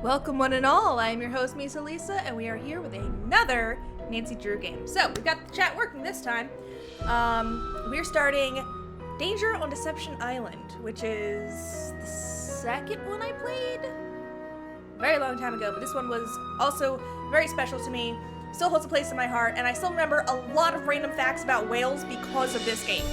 Welcome one and all, I am your host Misa Lisa, and we are here with another Nancy Drew game. So, we've got the chat working this time. We're starting Danger on Deception Island, which is the second one I played a very long time ago, but this one was also very special to me, still holds a place in my heart, and I still remember a lot of random facts about whales because of this game.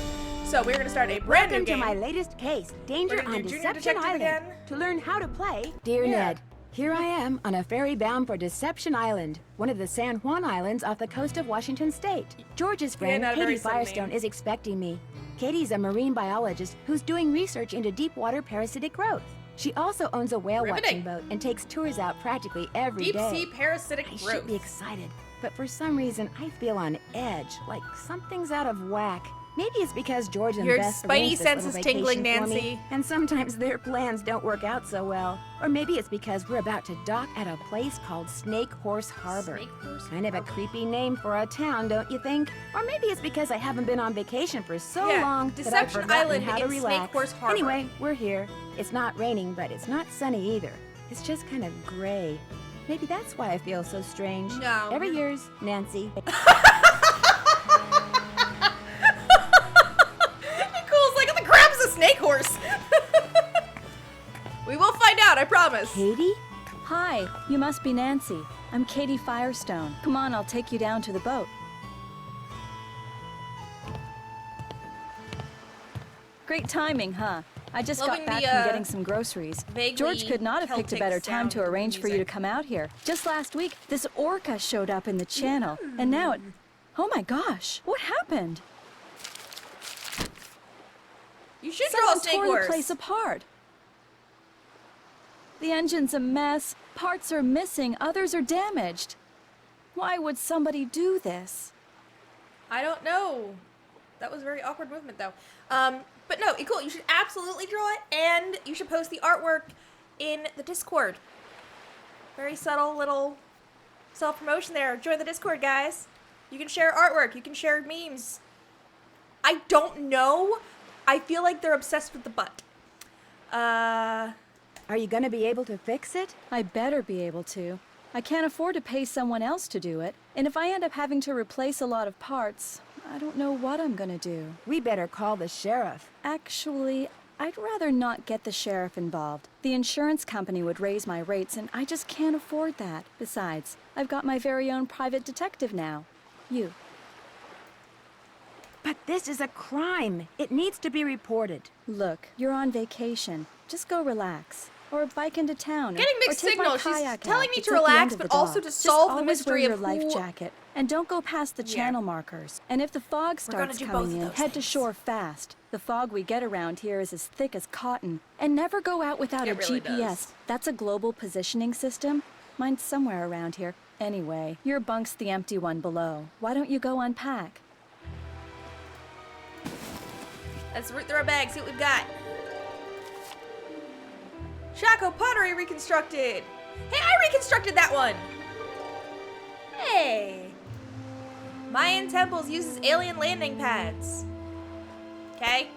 So we're going to start a brand new game. Welcome to my latest case, Danger on Deception Island. Again. To learn how to play, Dear Ned, here I am on a ferry bound for Deception Island, one of the San Juan Islands off the coast of Washington State. George's friend, Katie Firestone, is expecting me. Katie's a marine biologist who's doing research into deep water parasitic growth. She also owns a whale watching boat and takes tours out practically every day. Deep sea parasitic growth. I should be excited, but for some reason I feel on edge, like something's out of whack. Maybe it's because George and Beth arranged this little vacation for me, and sometimes their plans don't work out so well. Or maybe it's because we're about to dock at a place called Snake Horse Harbor. Kind of a creepy name for a town, don't you think? Or maybe it's because I haven't been on vacation for so long that I've forgotten how to relax. Anyway, we're here. It's not raining, but it's not sunny either. It's just kind of gray. Maybe that's why I feel so strange. No. Every year's Nancy. Snake horse. We will find out, I promise. Katie? Hi, you must be Nancy. I'm Katie Firestone. Come on, I'll take you down to the boat. Great timing, huh? I just got back from getting some groceries. George could not have picked a better time to arrange for you to come out here. Just last week, this orca showed up in the channel, and now it... Oh my gosh, what happened? You should draw a snake horse. Someone tore the place apart. The engine's a mess. Parts are missing. Others are damaged. Why would somebody do this? I don't know. That was a very awkward movement, though. But no, cool. You should absolutely draw it, and you should post the artwork in the Discord. Very subtle little self-promotion there. Join the Discord, guys. You can share artwork. You can share memes. I don't know. I feel like they're obsessed with the butt. Are you gonna be able to fix it? I better be able to. I can't afford to pay someone else to do it. And if I end up having to replace a lot of parts, I don't know what I'm gonna do. We better call the sheriff. Actually, I'd rather not get the sheriff involved. The insurance company would raise my rates, and I just can't afford that. Besides, I've got my very own private detective now. You. But this is a crime. It needs to be reported. Look, you're on vacation. Just go relax. Or bike into town. Getting mixed signals. She's telling me to relax, but also to solve the mystery of who... Always wear your life jacket. And don't go past the channel markers. And if the fog starts coming in, head to shore fast. The fog we get around here is as thick as cotton. And never go out without a GPS. That's a global positioning system. Mine's somewhere around here. Anyway, your bunk's the empty one below. Why don't you go unpack? Let's root through our bags, see what we've got. Shaco pottery reconstructed. Hey, I reconstructed that one. Hey. Mayan temples uses alien landing pads. Okay.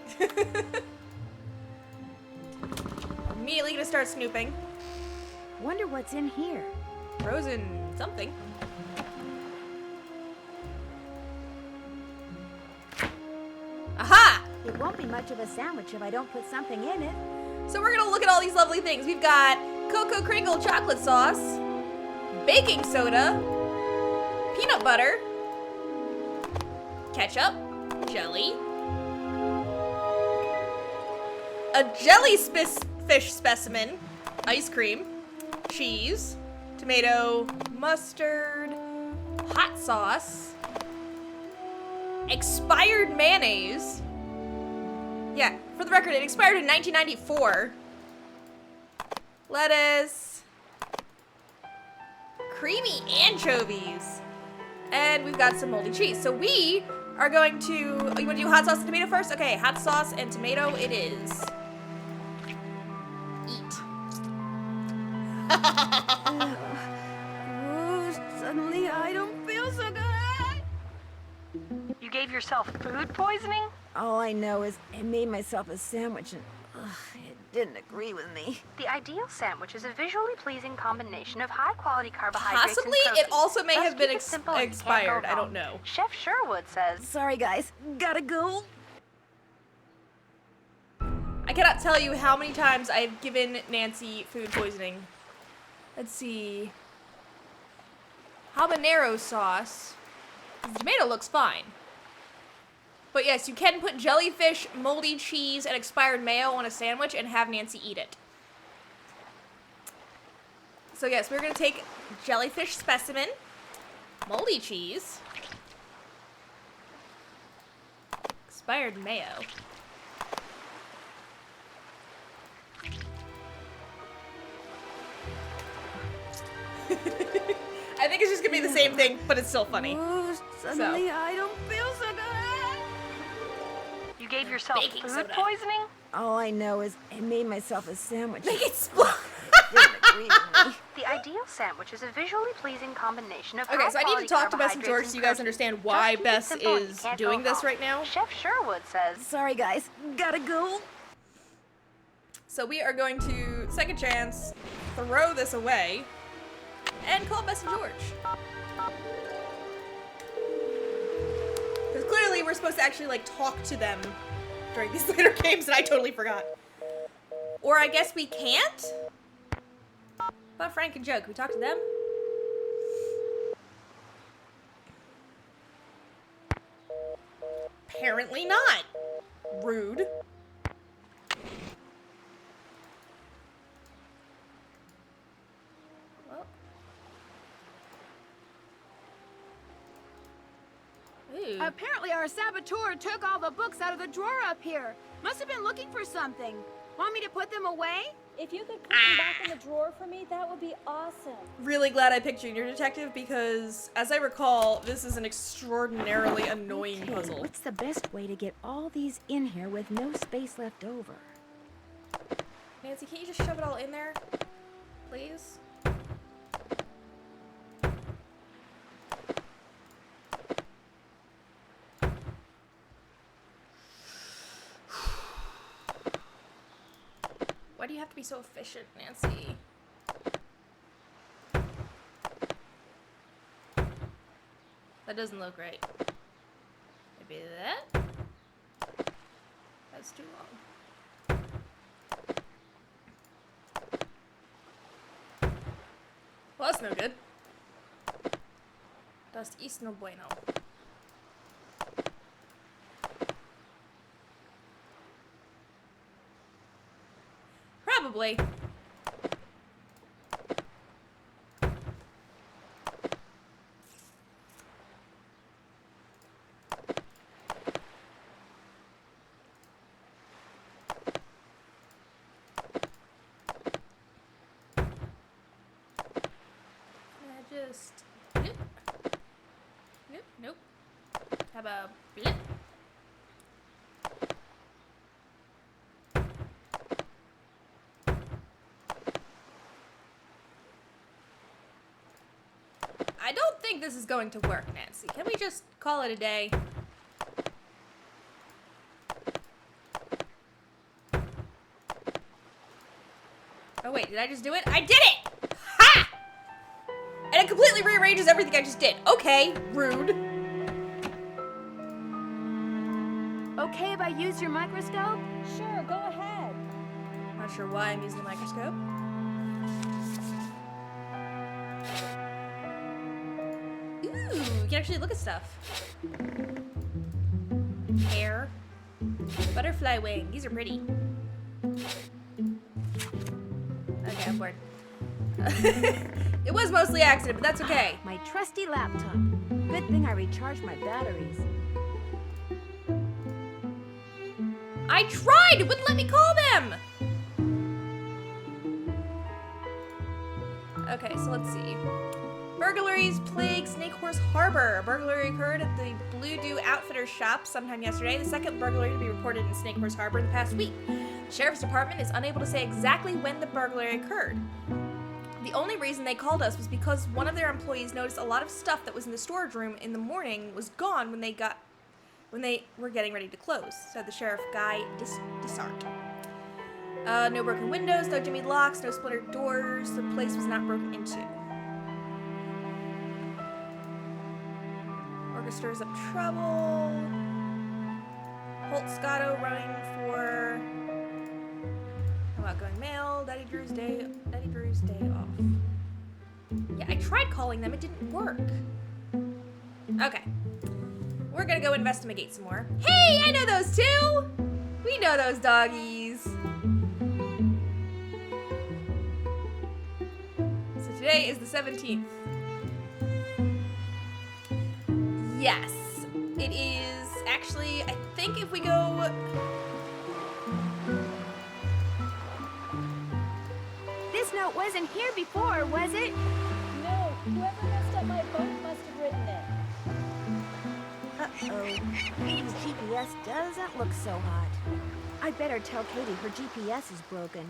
Immediately gonna start snooping. Wonder what's in here. Frozen something. Aha! It won't be much of a sandwich if I don't put something in it. So we're gonna look at all these lovely things. We've got Cocoa Kringle chocolate sauce, baking soda, peanut butter, ketchup, jelly, a jellyfish specimen, ice cream, cheese, tomato, mustard, hot sauce, expired mayonnaise. Yeah, for the record, it expired in 1994. Lettuce. Creamy anchovies. And we've got some moldy cheese. So we are going to... Oh, you want to do hot sauce and tomato first? Okay, hot sauce and tomato it is. Eat. Suddenly I don't feel so good. You gave yourself food poisoning? All I know is I made myself a sandwich and didn't agree with me. The ideal sandwich is a visually pleasing combination of high-quality carbohydrates Possibly, and protein. it also may have been Keep it simple and you can't go expired. I wrong. don't know. Chef Sherwood says... Sorry, guys. Gotta go. I cannot tell you how many times I've given Nancy food poisoning. Let's see. Habanero sauce. The tomato looks fine. But yes, you can put jellyfish, moldy cheese, and expired mayo on a sandwich and have Nancy eat it. So yes, we're gonna take jellyfish specimen, moldy cheese, expired mayo. I think it's just gonna be the same thing, but it's still funny. Oh, suddenly I don't feel so good. You gave yourself Baking food soda. poisoning? All I know is I made myself a sandwich. Make it explode. Didn't agree with me. The ideal sandwich is a visually pleasing combination of Okay, so I need to talk to Bess and carbohydrates George so you guys protein. understand why Just keep it Bess simple and you is can't go doing this wrong. right now. Chef Sherwood says... Sorry, guys. Gotta go. So we are going to, second chance, throw this away and call Bess and George. Because clearly we're supposed to actually, like, talk to them during these later games and I totally forgot. Or I guess we can't? About Frank and Joe, can we talk to them? Apparently not. Rude. Well. Ooh. Apparently our saboteur took all the books out of the drawer up here. Must have been looking for something. Want me to put them away? If you could put them back in the drawer for me, that would be awesome. Really glad I picked Junior Detective because, as I recall, this is an extraordinarily annoying Okay, puzzle. what's the best way to get all these in here with no space left over? Nancy, can you just shove it all in there? Please? Why do you have to be so efficient, Nancy? That doesn't look right. Maybe that? That's too long. Well, that's no good. Das ist no bueno. Probably. Just blip. Nope, nope. How about blip? I don't think this is going to work, Nancy. Can we just call it a day? Oh wait, did I just do it? I did it! Ha! And it completely rearranges everything I just did. Okay, rude. Okay if I use your microscope? Sure, go ahead. Not sure why I'm using the microscope. Ooh, you can actually look at stuff. Hair. Butterfly wing. These are pretty. Okay, I'm bored. It was mostly accident, but that's okay. My trusty laptop. Good thing I recharged my batteries. I tried! It wouldn't let me call them! Okay, so let's see. Burglaries plague Snake Horse Harbor. A burglary occurred at the Blue Dew Outfitters shop sometime yesterday, the second burglary to be reported in Snake Horse Harbor in the past week. The Sheriff's Department is unable to say exactly when the burglary occurred. The only reason they called us was because one of their employees noticed a lot of stuff that was in the storage room in the morning was gone when they were getting ready to close, said the sheriff Guy Dissart. No broken windows, no jimmied locks, no splintered doors. The place was not broken into. Orca stirs up trouble. Holt Scotto running for outgoing mail. Daddy Drew's day off. Yeah, I tried calling them. It didn't work. Okay. We're gonna go investigate some more. Hey, I know those two! We know those doggies. So today is the 17th. Yes, it is actually, I think if we go... This note wasn't here before, was it? No, whoever messed up my boat must have written it. Uh-oh. Katie's GPS doesn't look so hot. I'd better tell Katie her GPS is broken.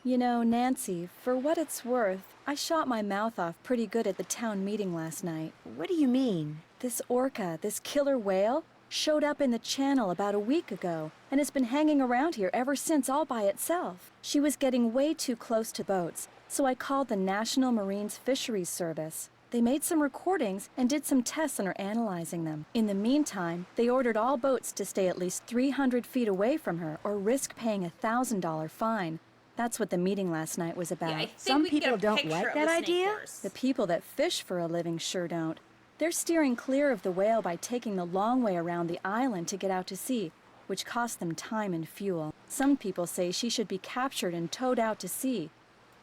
You know, Nancy, for what it's worth, I shot my mouth off pretty good at the town meeting last night. What do you mean? This orca, this killer whale, showed up in the channel about a week ago and has been hanging around here ever since all by itself. She was getting way too close to boats, so I called the National Marines Fisheries Service. They made some recordings and did some tests and are analyzing them. In the meantime, they ordered all boats to stay at least 300 feet away from her or risk paying a $1,000 fine. That's what the meeting last night was about. Yeah, Some people don't like that idea. The people that fish for a living sure don't. They're steering clear of the whale by taking the long way around the island to get out to sea, which costs them time and fuel. Some people say she should be captured and towed out to sea.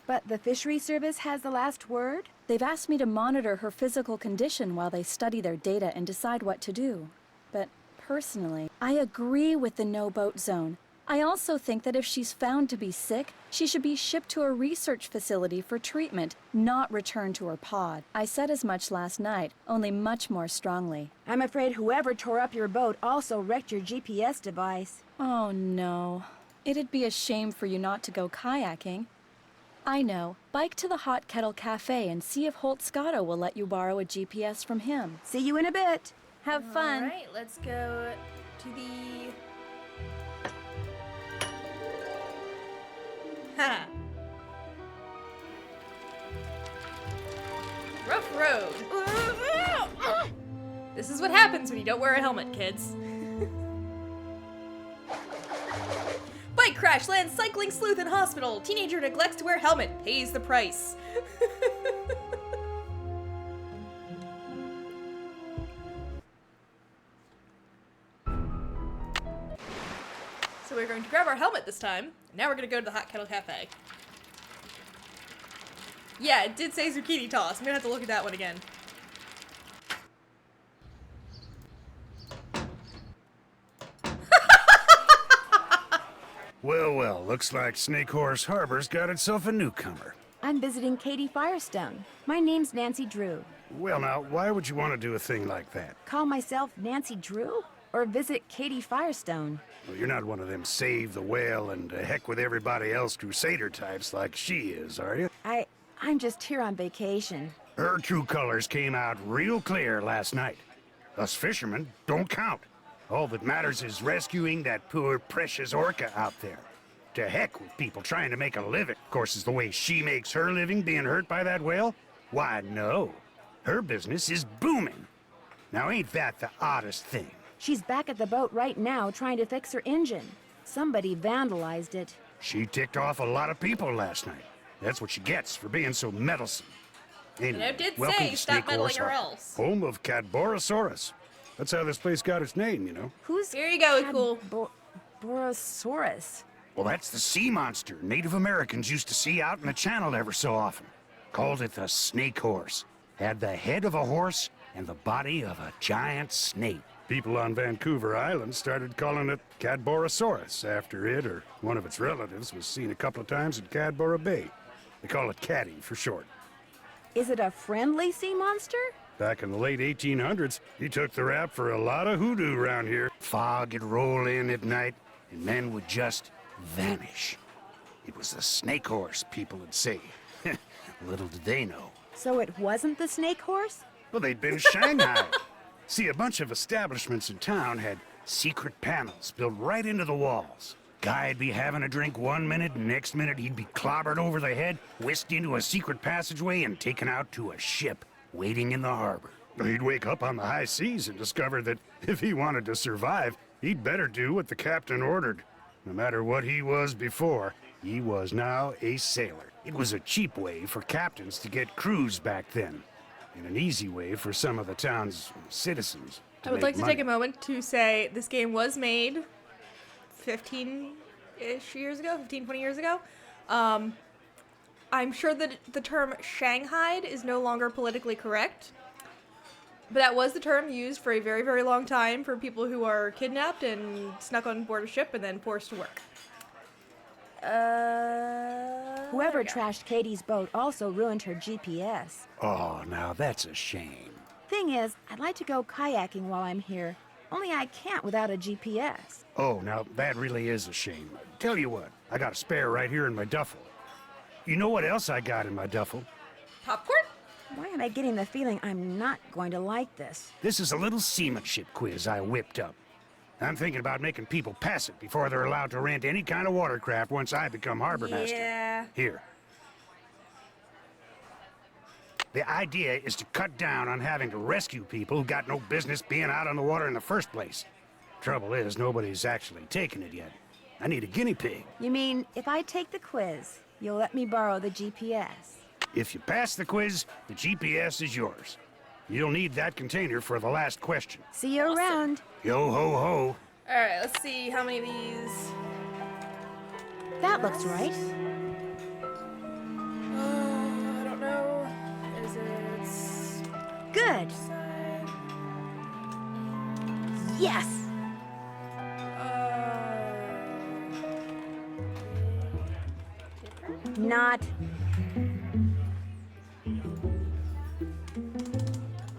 But the fishery service has the last word? They've asked me to monitor her physical condition while they study their data and decide what to do. But personally, I agree with the no-boat zone. I also think that if she's found to be sick, she should be shipped to a research facility for treatment, not returned to her pod. I said as much last night, only much more strongly. I'm afraid whoever tore up your boat also wrecked your GPS device. Oh no. It'd be a shame for you not to go kayaking. I know. Bike to the Hot Kettle Cafe and see if Holt Scotto will let you borrow a GPS from him. See you in a bit. Have fun. All right, let's go to the... Ha! Rough road. This is what happens when you don't wear a helmet, kids. Bike crash lands cycling sleuth in hospital. Teenager neglects to wear helmet, pays the price. So we're going to grab our helmet this time. Now we're going to go to the Hot Kettle Cafe. Yeah, it did say zucchini toss. I'm going to have to look at that one again. Well, well, looks like Snake Horse Harbor's got itself a newcomer. I'm visiting Katie Firestone. My name's Nancy Drew. Well, now, why would you want to do a thing like that? Call myself Nancy Drew? Or visit Katie Firestone? Well, you're not one of them save the whale and heck with everybody else crusader types like she is, are you? I'm just here on vacation. Her true colors came out real clear last night. Us fishermen don't count. All that matters is rescuing that poor, precious orca out there. To heck with people trying to make a living. Of course, is the way she makes her living being hurt by that whale? Why, no. Her business is booming. Now, ain't that the oddest thing? She's back at the boat right now trying to fix her engine. Somebody vandalized it. She ticked off a lot of people last night. That's what she gets for being so meddlesome. Anyway, And I did welcome say to stop Snake meddling Horse or Harbor, else. home of Cadborosaurus. That's how this place got its name, you know. Who's Here you go, cool. Borosaurus? Well, that's the sea monster Native Americans used to see out in the channel ever so often. Called it the snake horse. Had the head of a horse and the body of a giant snake. People on Vancouver Island started calling it Cadborosaurus after it or one of its relatives was seen a couple of times at Cadboro Bay. They call it Caddy for short. Is it a friendly sea monster? Back in the late 1800s, he took the rap for a lot of hoodoo around here. Fog would roll in at night, and men would just vanish. It was the snake horse, people would say. Little did they know. So it wasn't the snake horse? Well, they'd been shanghaied. See, a bunch of establishments in town had secret panels built right into the walls. Guy'd be having a drink one minute, and next minute he'd be clobbered over the head, whisked into a secret passageway, and taken out to a ship waiting in the harbor. He'd wake up on the high seas and discover that if he wanted to survive, he'd better do what the captain ordered. No matter what he was before, he was now a sailor. It was a cheap way for captains to get crews back then, and an easy way for some of the town's citizens to I would make like to money. take a moment to say this game was made 15-ish years ago, 15, 20 years ago. I'm sure that the term Shanghaied is no longer politically correct, but that was the term used for a very, very long time for people who are kidnapped and snuck on board a ship and then forced to work. Whoever trashed Katie's boat also ruined her GPS. Oh, now that's a shame. Thing is, I'd like to go kayaking while I'm here, only I can't without a GPS. Oh, now that really is a shame. Tell you what, I got a spare right here in my duffel. You know what else I got in my duffel? Popcorn? Why am I getting the feeling I'm not going to like this? This is a little seamanship quiz I whipped up. I'm thinking about making people pass it before they're allowed to rent any kind of watercraft once I become harbor master. Yeah. Here. The idea is to cut down on having to rescue people who got no business being out on the water in the first place. Trouble is, nobody's actually taken it yet. I need a guinea pig. You mean, if I take the quiz, you'll let me borrow the GPS? If you pass the quiz, the GPS is yours. You'll need that container for the last question. See you around. Yo ho ho. Alright, let's see how many of these. That looks right. I don't know. Is it... Good. Side? Yes. Not.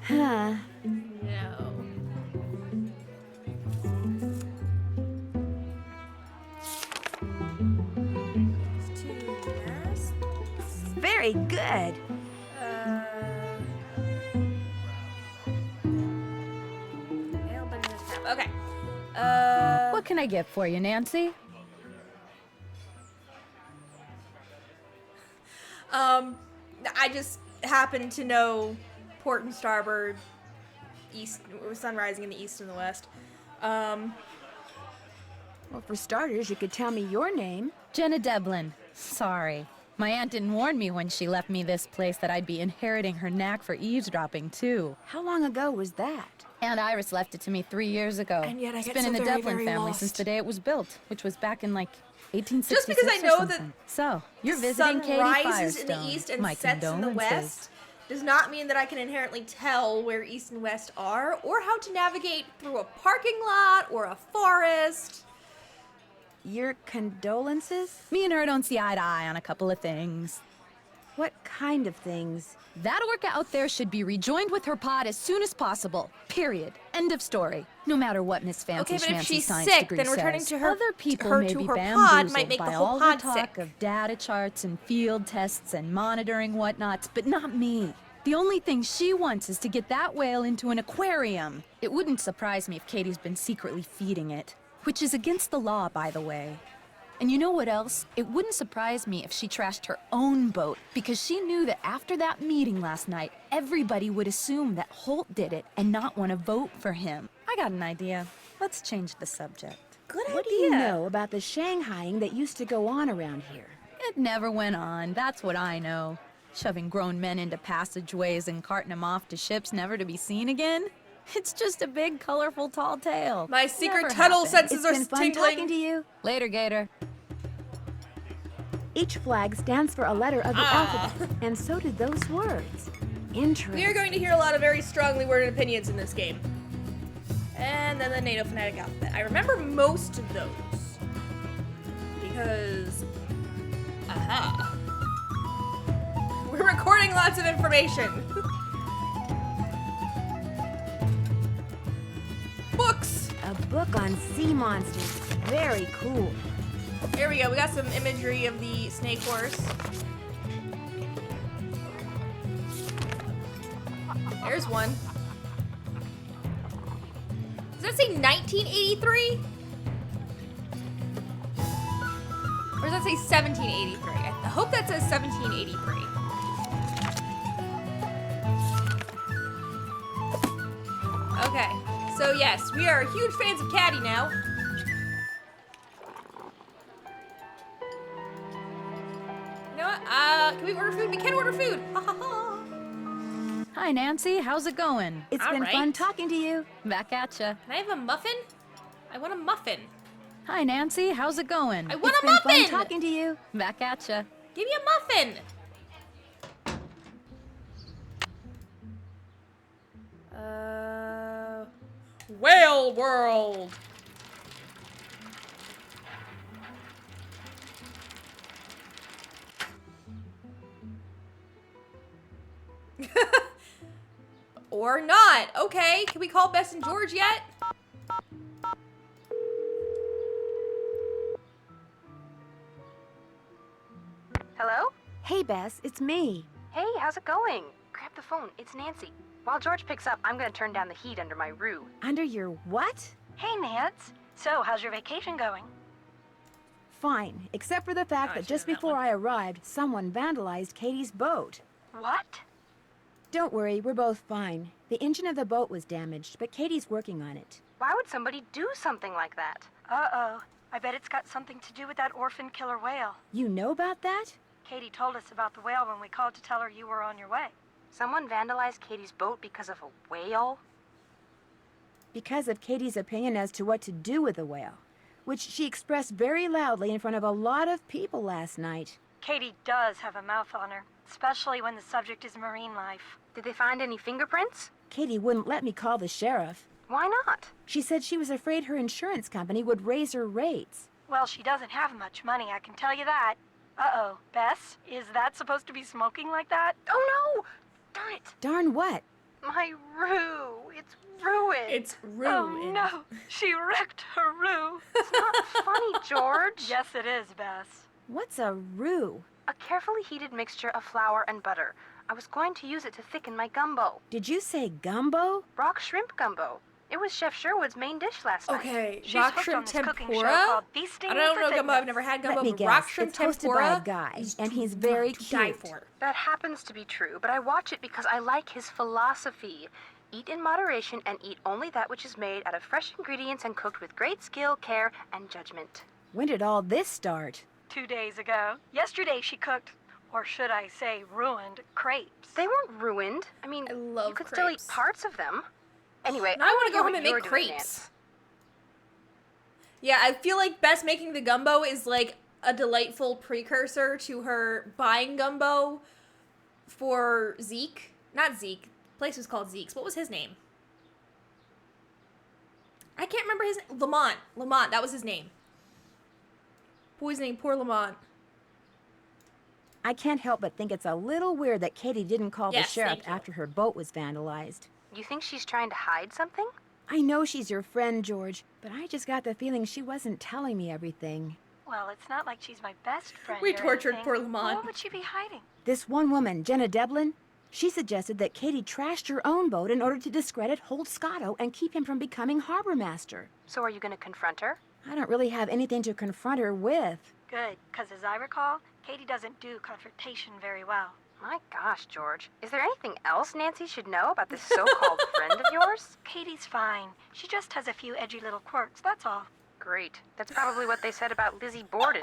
Huh. No. It's two masts. Very good. Okay. What can I get for you, Nancy? I just happen to know port and starboard, east, sun rising in the east and the west. Well, for starters, you could tell me your name. Jenna Devlin. Sorry. My aunt didn't warn me when she left me this place that I'd be inheriting her knack for eavesdropping, too. How long ago was that? Aunt Iris left it to me 3 years ago. And yet I It's get been so in the very, Devlin very family lost. since the day it was built, which was back in, like, 1866 Just because I know or that something. So, you're the visiting sun Katie rises in Firestone. the east and My sets in the condolences. west does not mean that I can inherently tell where east and west are or how to navigate through a parking lot or a forest. Your condolences? Me and her don't see eye to eye on a couple of things. What kind of things? That orca out there should be rejoined with her pod as soon as possible. Period. End of story. No matter what Miss Fancy Okay, but if Schmancy she's science sick, degree then returning says. to her- Other people her may to be her pod bamboozled might make by the whole all pod the talk sick. of data charts and field tests and monitoring whatnots, but not me. The only thing she wants is to get that whale into an aquarium. It wouldn't surprise me if Katie's been secretly feeding it, which is against the law, by the way. And you know what else? It wouldn't surprise me if she trashed her own boat, because she knew that after that meeting last night, everybody would assume that Holt did it and not want to vote for him. I got an idea. Let's change the subject. Good What do you know about the Shanghaiing that used to go on around here? It never went on, that's what I know. Shoving grown men into passageways and carting them off to ships never to be seen again? It's just a big, colorful, tall tale. My secret Never tunnel happened. senses It's are been fun tingling. talking to you. Later, Gator. Each flag stands for a letter of the alphabet, and so do those words. Interesting. We are going to hear a lot of very strongly worded opinions in this game. And then the NATO phonetic alphabet. I remember most of those. Because... Aha. We're recording lots of information. Books! A book on sea monsters. Very cool. Here we go. We got some imagery of the snake horse. There's one. Does that say 1983? Or does that say 1783? I hope that says 1783. Okay, so yes, we are huge fans of Caddy now. You know what? Can we order food? We can order food. Ha ha ha. Hi, Nancy. How's it going? It's been fun talking to you. Back at ya. Can I have a muffin? I want a muffin. Hi, Nancy. How's it going? I want It's a been muffin. fun talking to you. Back at ya. Give me a muffin. Whale World. Or not. Okay, can we call Bess and George yet? Hello? Hey, Bess, it's me. Hey, how's it going? Grab the phone. It's Nancy. While George picks up, I'm gonna turn down the heat under my roux. Under your what? Hey, Nance. So, how's your vacation going? Fine, except for the fact that just before I arrived, someone vandalized Katie's boat. What? Don't worry, we're both fine. The engine of the boat was damaged, but Katie's working on it. Why would somebody do something like that? Uh-oh. I bet it's got something to do with that orphan killer whale. You know about that? Katie told us about the whale when we called to tell her you were on your way. Someone vandalized Katie's boat because of a whale? Because of Katie's opinion as to what to do with the whale, which she expressed very loudly in front of a lot of people last night. Katie does have a mouth on her, especially when the subject is marine life. Did they find any fingerprints? Katie wouldn't let me call the sheriff. Why not? She said she was afraid her insurance company would raise her rates. Well, she doesn't have much money, I can tell you that. Uh-oh. Bess, is that supposed to be smoking like that? Oh no! Darn it! Darn what? My roux. It's ruined. It's ruined. Oh no! She wrecked her roux. It's not funny, George. Yes, it is, Bess. What's a roux? A carefully heated mixture of flour and butter. I was going to use it to thicken my gumbo. Did you say gumbo? Rock shrimp gumbo. It was Chef Sherwood's main dish last night. Okay, She's rock hooked shrimp on this cooking show tempura? called Feasting I don't for know gumbo, I've Fitness. never had gumbo, Let me but guess. rock shrimp It's hosted tempura by a guy, and he's very to die cute. for. That happens to be true, but I watch it because I like his philosophy. Eat in moderation and eat only that which is made out of fresh ingredients and cooked with great skill, care, and judgment. When did all this start? 2 days ago. Yesterday she cooked, or should I say ruined, crepes. They weren't ruined. I mean, I love you could still eat crepes. parts of them. Anyway, Now I want to hear go home what and you're make doing, crepes. Nance. Yeah, I feel like Bess making the gumbo is like a delightful precursor to her buying gumbo for Zeke. Not Zeke. The place was called Zeke's. What was his name? I can't remember his name. Lamont. Lamont, that was his name. Poisoning poor Lamont. I can't help but think it's a little weird that Katie didn't call Yes, the sheriff thank you. after her boat was vandalized. You think she's trying to hide something? I know she's your friend, George, but I just got the feeling she wasn't telling me everything. Well, it's not like she's my best friend. We or tortured anything. poor Lamont. What would she be hiding? This one woman, Jenna Devlin, she suggested that Katie trashed her own boat in order to discredit Holt Scotto and keep him from becoming harbor master. So are you going to confront her? I don't really have anything to confront her with. Good, because as I recall, Katie doesn't do confrontation very well. My gosh, George. Is there anything else Nancy should know about this so-called friend of yours? Katie's fine. She just has a few edgy little quirks, that's all. Great. That's probably what they said about Lizzie Borden.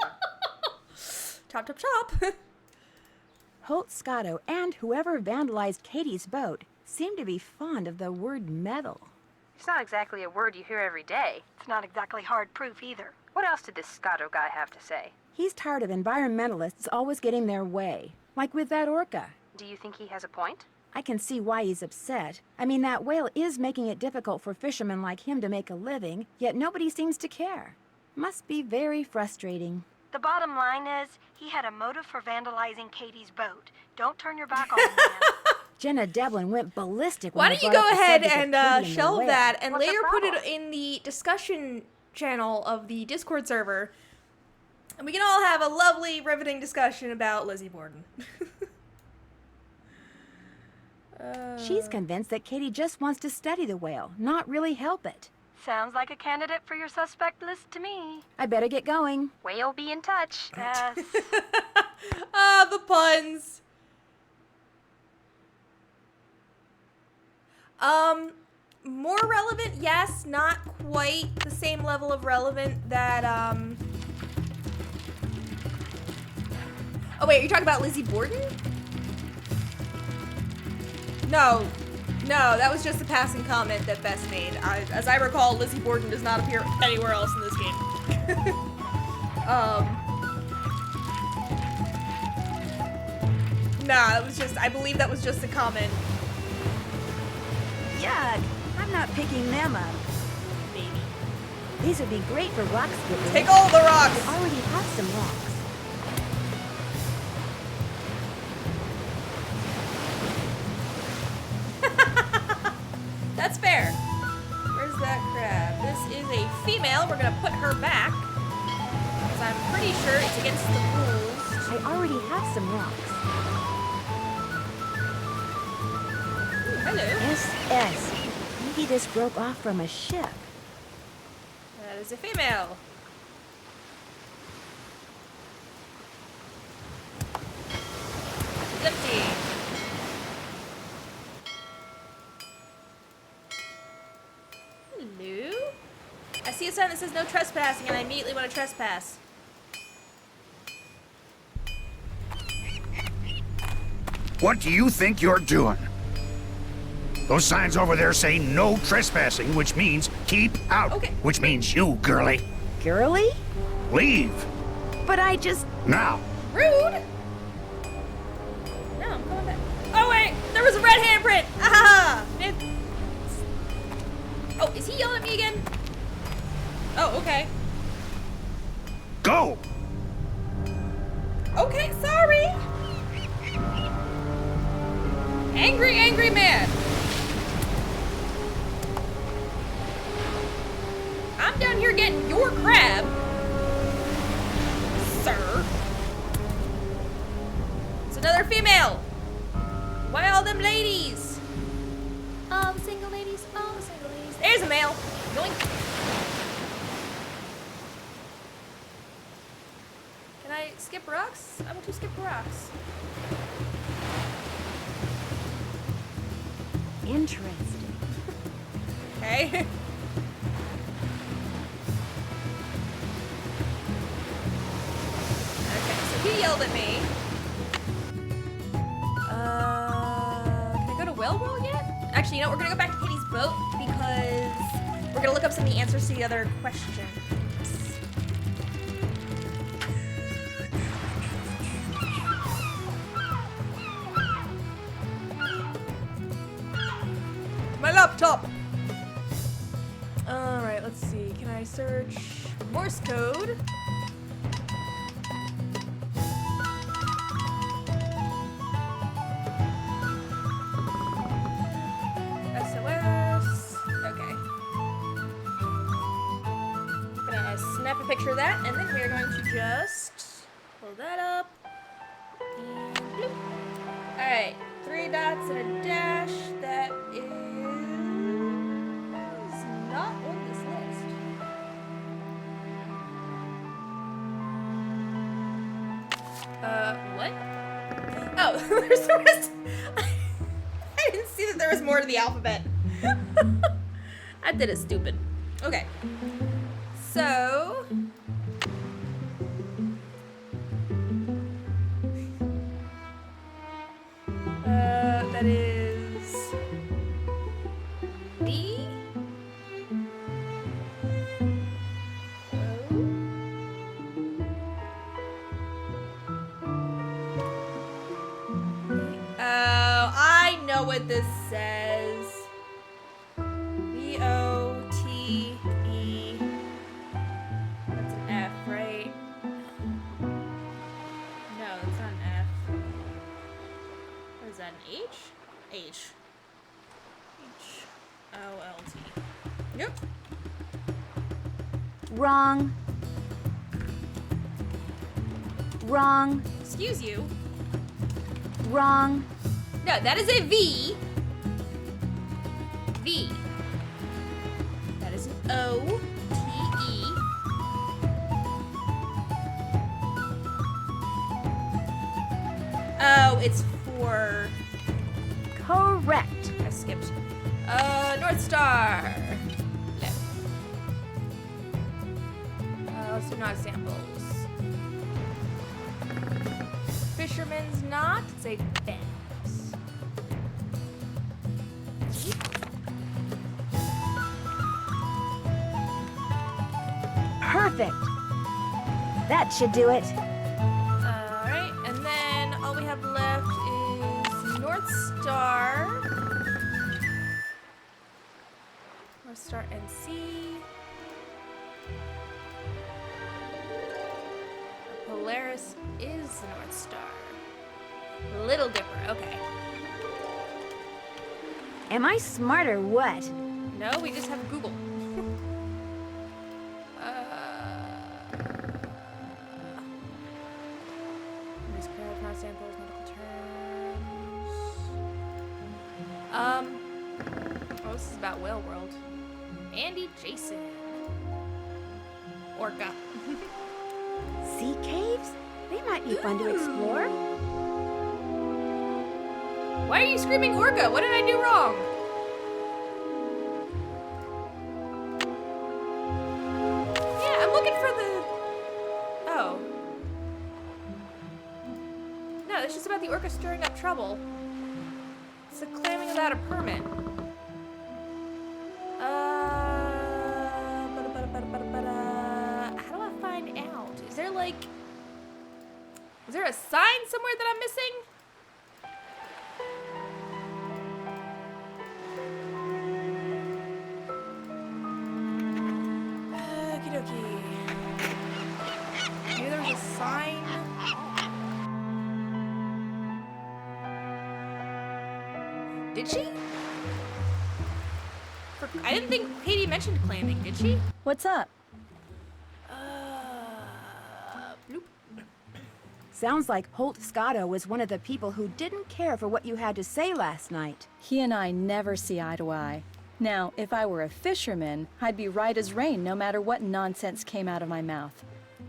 Chop, chop, chop. Holt Scotto and whoever vandalized Katie's boat seem to be fond of the word metal. It's not exactly a word you hear every day. It's not exactly hard proof either. What else did this Scotto guy have to say? He's tired of environmentalists always getting their way, like with that orca. Do you think he has a point? I can see why he's upset. I mean, that whale is making it difficult for fishermen like him to make a living, yet nobody seems to care. Must be very frustrating. The bottom line is, he had a motive for vandalizing Katie's boat. Don't turn your back on him, man. Jenna Devlin went ballistic when Why I don't you brought go up the ahead subject of and Katie and the shelve whale. that and What's the later put it problem? in the discussion channel of the Discord server. And we can all have a lovely, riveting discussion about Lizzie Borden. She's convinced that Katie just wants to study the whale, not really help it. Sounds like a candidate for your suspect list to me. I better get going. Whale be in touch. Yes. Ah, the puns. More relevant, yes. Not quite the same level of relevant that, Oh, wait, are you talking about Lizzie Borden? No. No, that was just a passing comment that Bess made. As I recall, Lizzie Borden does not appear anywhere else in this game. Nah, that was just, I believe that was just a comment. Yuck! I'm not picking them up. Maybe. These would be great for rock skipping. Take all the rocks! I already have some rocks. That's fair. Where's that crab? This is a female. We're gonna put her back. Because I'm pretty sure it's against the rules. I already have some rocks. Ooh, hello. SS. Maybe this broke off from a ship. That is a female. It's empty. Hello? I see a sign that says no trespassing and I immediately want to trespass. What do you think you're doing? Those signs over there say no trespassing, which means keep out. Okay. Which means you, girly. Girly? Leave. But I just... Now. Rude! No, I'm going back. Oh wait! There was a red handprint! Ah! Oh, is he yelling at me again? Oh, okay. Go! Okay, sorry! Angry, angry man! I'm down here getting your crab, sir. It's another female. Why all them ladies? All the single ladies, all the single ladies. There's a male. Yoink. Can I skip rocks? I want to skip rocks. Interesting. Okay. Okay, so he yelled at me. Can I go to Whalewell yet? Actually, you know what? We're gonna go back to Katie's boat because we're gonna look up some of the answers to the other questions. My laptop! Alright, let's see. Can I search Morse code? SOS. Okay. I'm gonna snap a picture of that, and then we are going to just pull that up. And bloop. Alright, 3 dots and a dash. That is not on this list. What? Oh, there's the rest. I didn't see that there was more to the alphabet. I did it stupid. Okay. So. That is. B. Oh, I know what this says. V-O-T-E. That's an F, right? No, that's not an F. What is that, an H? H. H-O-L-T. Yep. Wrong. Wrong. Excuse you. Wrong. No, that is a V. V. That is an O-T-E. Oh, it's for... Correct. I skipped. North Star. No. Let's do not samples. Fisherman's knot. Say fence. Perfect. That should do it. Alright, and then all we have left is North Star. North Star NC. Polaris is the North Star. Little Dipper, okay. Am I smart or what? No, we just have Google. Samples, medical terms. Oh, this is about Whale World. Andy Jason. Orca. Sea caves? They might be fun to explore. Why are you screaming Orca? What did I do wrong? Yeah, I'm looking for the... Oh. No, it's just about the orca stirring up trouble. It's the clamming without a permit. How do I find out? Is there like... Is there a sign somewhere that I'm missing? Okie dokie. Maybe there was a sign. Did she? I didn't think Katie mentioned clamming, did she? What's up? Bloop. Sounds like Holt Scotto was one of the people who didn't care for what you had to say last night. He and I never see eye to eye. Now, if I were a fisherman, I'd be right as rain no matter what nonsense came out of my mouth.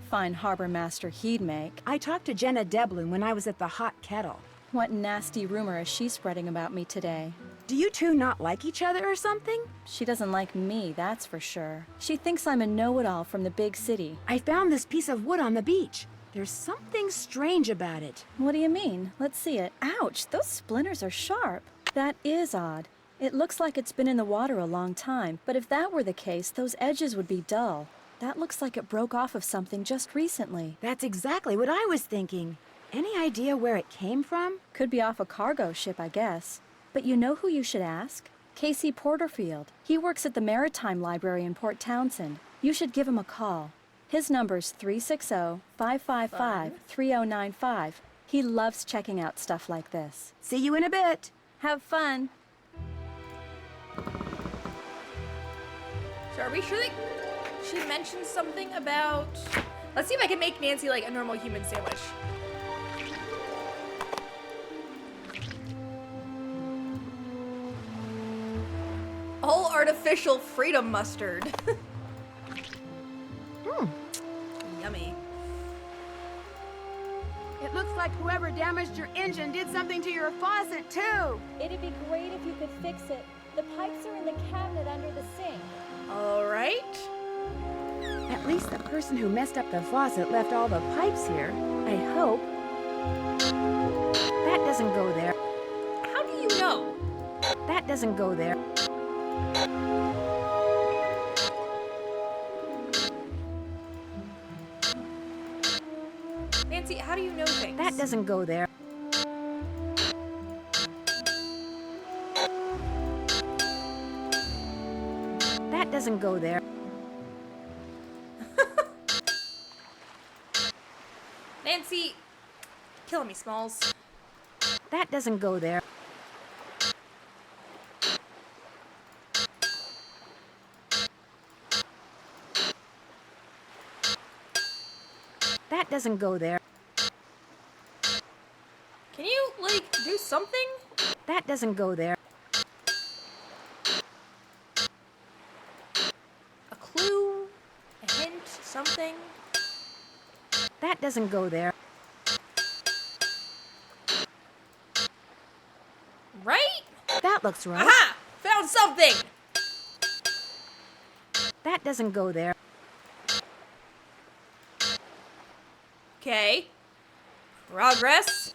Fine harbor master he'd make. I talked to Jenna Devlin when I was at the Hot Kettle. What nasty rumor is she spreading about me today? Do you two not like each other or something? She doesn't like me, that's for sure. She thinks I'm a know-it-all from the big city. I found this piece of wood on the beach. There's something strange about it. What do you mean? Let's see it. Ouch, those splinters are sharp. That is odd. It looks like it's been in the water a long time, but if that were the case, those edges would be dull. That looks like it broke off of something just recently. That's exactly what I was thinking. Any idea where it came from? Could be off a cargo ship, I guess. But you know who you should ask? Casey Porterfield. He works at the Maritime Library in Port Townsend. You should give him a call. His number's 360-555-3095. He loves checking out stuff like this. See you in a bit. Have fun. So are we sure that she mentioned something about... Let's see if I can make Nancy like a normal human sandwich. All artificial freedom mustard. Yummy. It looks like whoever damaged your engine did something to your faucet, too. It'd be great if you could fix it. The pipes are in the cabinet under the sink. All right. At least the person who messed up the faucet left all the pipes here. I hope. That doesn't go there. How do you know? That doesn't go there. Nancy, how do you know things? That doesn't go there. That doesn't go there. Nancy, killing me, Smalls. That doesn't go there. That doesn't go there. Can you, like, do something? That doesn't go there. something. That doesn't go there. Right? That looks right. Aha! Found something! That doesn't go there. Okay. Progress.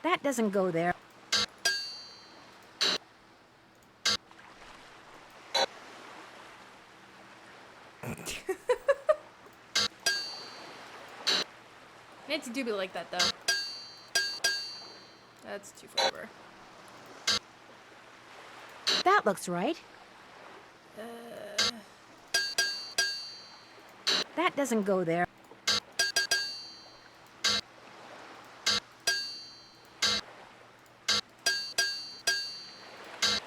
That doesn't go there. Nancy do be like that, though. That's too far over. That looks right. That doesn't go there.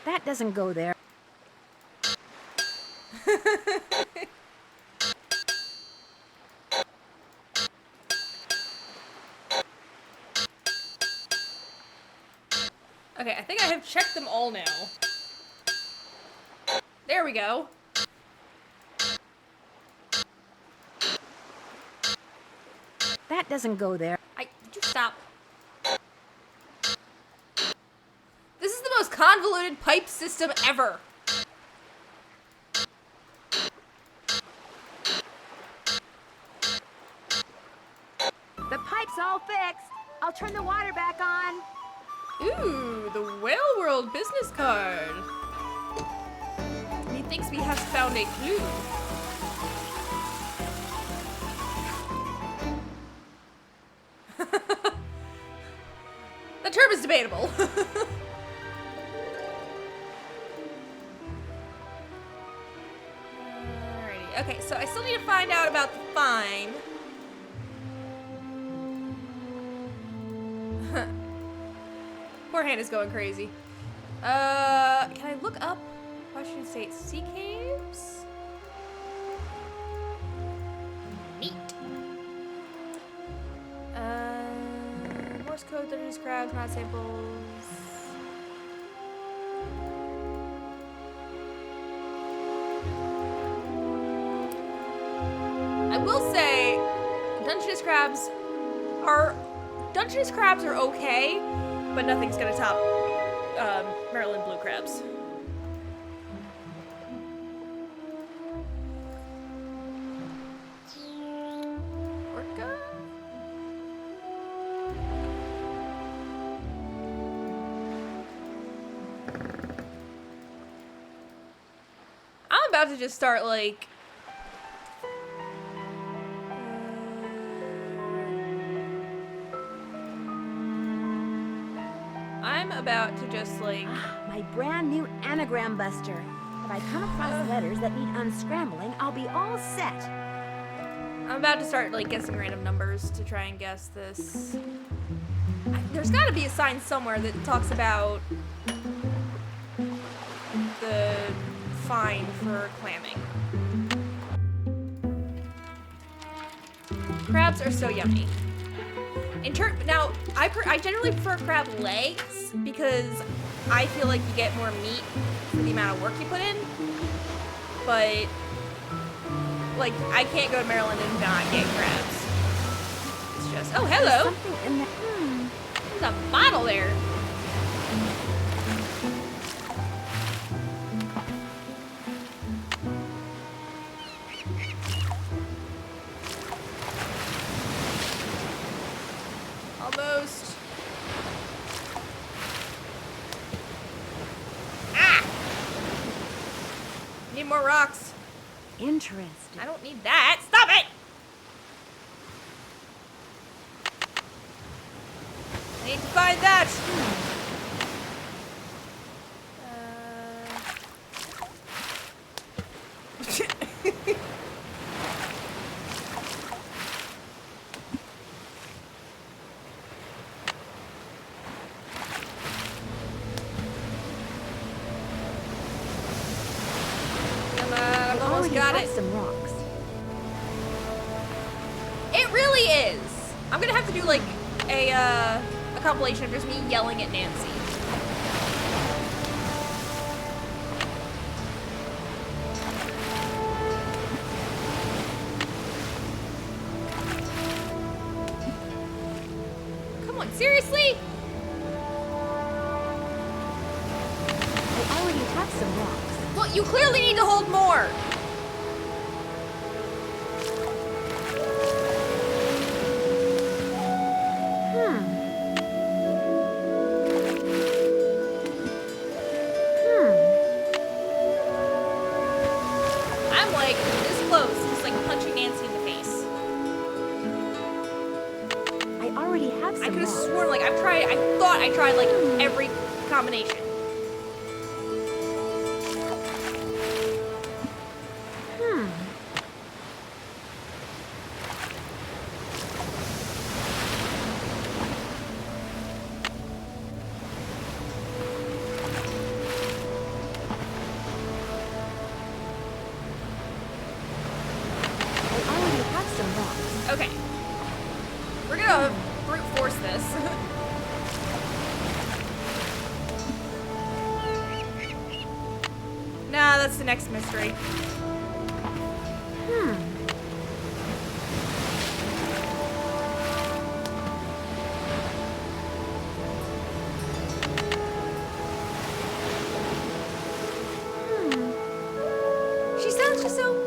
That doesn't go there. Okay, I think I have checked them all now. There we go. That doesn't go there. Did you stop? This is the most convoluted pipe system ever. The pipe's all fixed. I'll turn the water back on. Ooh, the Whale World business card. He thinks we have found a clue. The term is debatable. Alrighty. Okay, so I still need to find out about the fine. Poor hand is going crazy. Can I look up Washington State sea caves? Neat. Morse code, Dungeness crabs, not samples. I will say, Dungeness crabs are okay, but nothing's gonna top Maryland blue crabs. Orca? I'm about to just start like about to just like my brand new anagram buster. If I come across letters that need unscrambling, I'll be all set. I'm about to start like guessing random numbers to try and guess this. There's got to be a sign somewhere that talks about the fine for clamming. Crabs are so yummy. Now, I generally prefer crab legs because I feel like you get more meat for the amount of work you put in. But, like, I can't go to Maryland and not get crabs. It's just, oh, hello! There's something in there. There's a bottle there. Almost. Ah! Need more rocks. Interesting. I don't need that. Stop it! I need to find that. Got it. Some rocks. It really is. I'm gonna have to do like a compilation of just me yelling at Nancy. Seriously? I already have some rocks. Well, you clearly need to hold more. I'm like this close, just like punching Nancy in the face. I already have some I could have rocks. sworn like I thought I tried like every combination. Okay. We're gonna brute force this. Nah, that's the next mystery. She sounds just so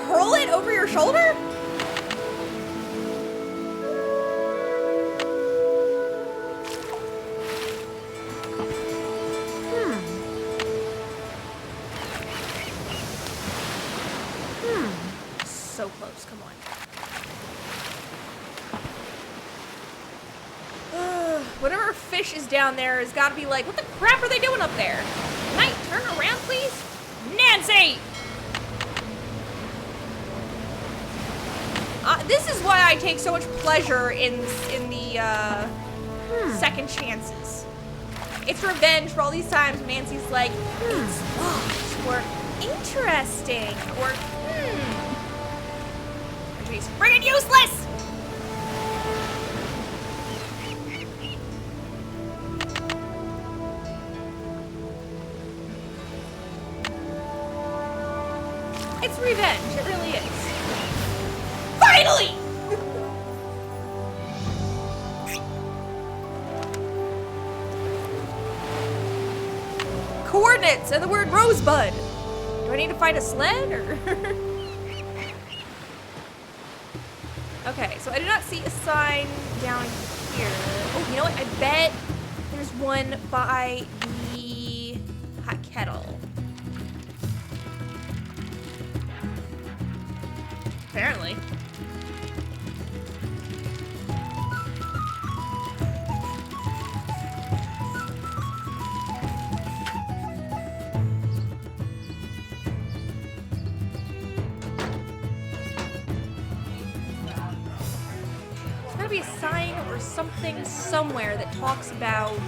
hurl it over your shoulder? So close, come on. Whatever fish is down there has got to be like, what the crap are they doing up there? Knight, turn around, please. Nancy! This is why I take so much pleasure in the second chances. It's revenge for all these times when Nancy's like, it's lost, or interesting, or and she's friggin' useless! It's revenge, it really is. Finally! Coordinates and the word rosebud. Do I need to find a sled or? Okay, so I do not see a sign down here. Oh, you know what? I bet there's one by the hot kettle. Apparently. There's gotta be a sign or something somewhere that talks about...